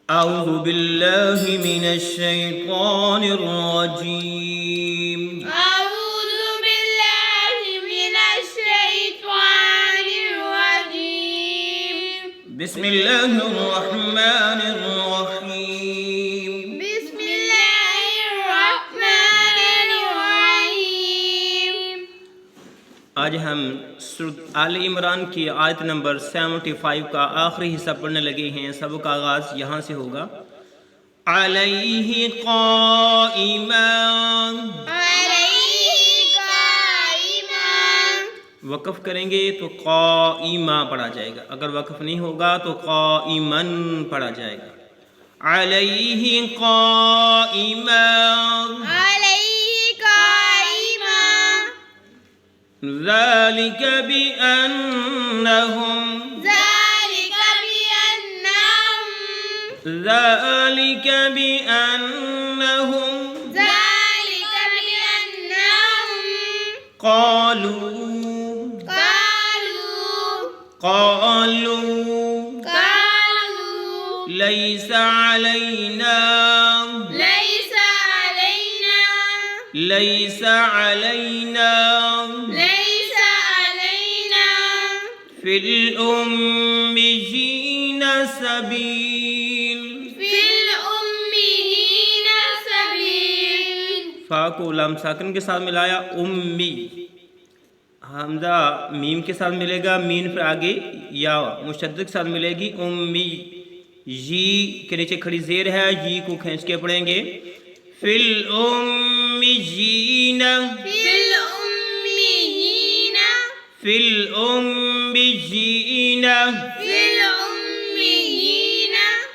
अऊज़ु बिल्लाहि मिनश शैतानिर रजीम। अऊज़ु बिल्लाहि मिनश शैतानिर रजीम। बिस्मिल्लाहिर रहमानिर रहीम। बिस्मिल्लाहिर रहमानिर रहीम। आज हम सूरत आल इमरान की आयत नंबर 75 का आखिरी हिस्सा पढ़ने लगे हैं। सब का आगाज़ यहाँ से होगा। अलैहि क़ाइमान, वक़फ़ करेंगे तो क़ाइमा पढ़ा जाएगा। अगर वक़फ़ नहीं होगा तो क़ाइमन पढ़ा जाएगा। अलैहि क़ाइमान, ज़ालिक बिअन्नहुम, ذلك بأنهم قالوا ليس علينا في الأميين سبيل। फा को लाम साकिन के साथ मिलाया, उम्मी। हमजा मीम के साथ मिलेगा, मीन पर आगे या मुशद्दद के साथ मिलेगी, उम्मी। जी के नीचे खड़ी जेर है, जी को खींच के पढ़ेंगे। फिल उम्मीयीन, फिल उम्मीयीन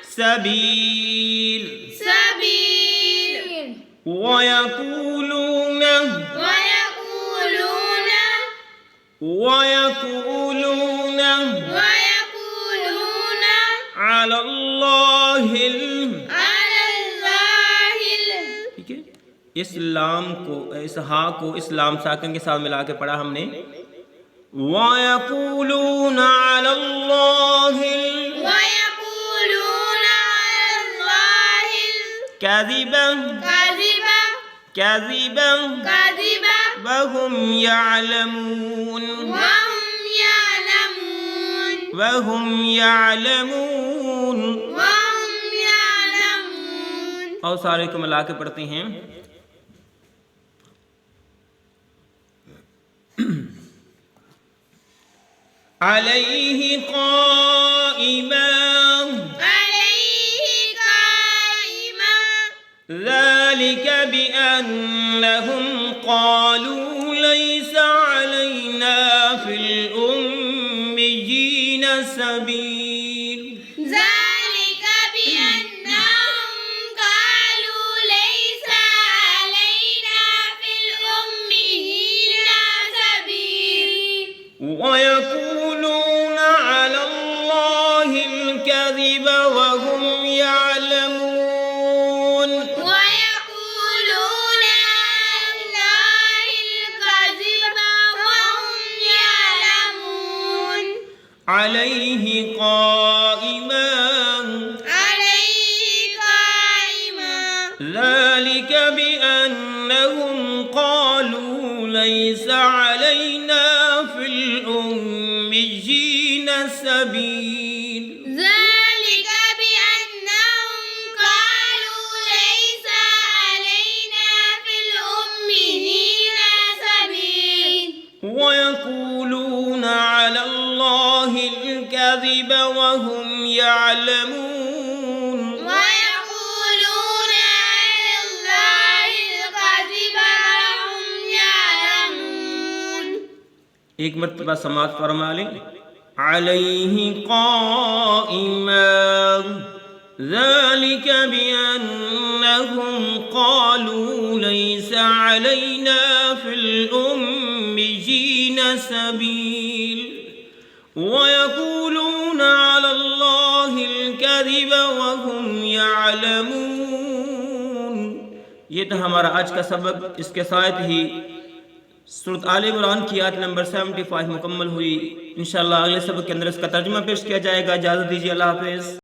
सबील। वयक़ूलून अलल्लाहिल, ठीक है। इस्लाम को, इस हा को इस्लाम साकिन के साथ मिला के पढ़ा हमने। वयक़ूलून अलल्लाहिल काज़िबन वहुम यअलमून, और सारे को मिला के पढ़ते हैं। अलैहि क़ाइमा, ذلك بأنهم قالوا ليس علينا في الأميين سبيل। ويقولون على الله الكذب وهم يعلمون، عليه قائما ذلك بأنهم قالوا ليس علينا في الأميين سبيل। ويقولون على الله الكذب وهم يعلمون، एक मर्तबा समात फरमा लें। अलैहि क़ाइमा ज़ालिक बिअन्नहुम क़ालू लैस अलैना फ़िल उम्मियीन सबील। वयक़ूलून अलल्लाहिल कज़िब वहुम यअलमून। ये था हमारा आज का सबक। इसके साथ ही सूरत आल इमरान की आयत नंबर 75 मुकम्मल हुई। इंशाअल्लाह अगले सबक के अंदर इसका तर्जुमा पेश किया जाएगा। इजाज़त दीजिए, अल्लाह हाफ़िज़।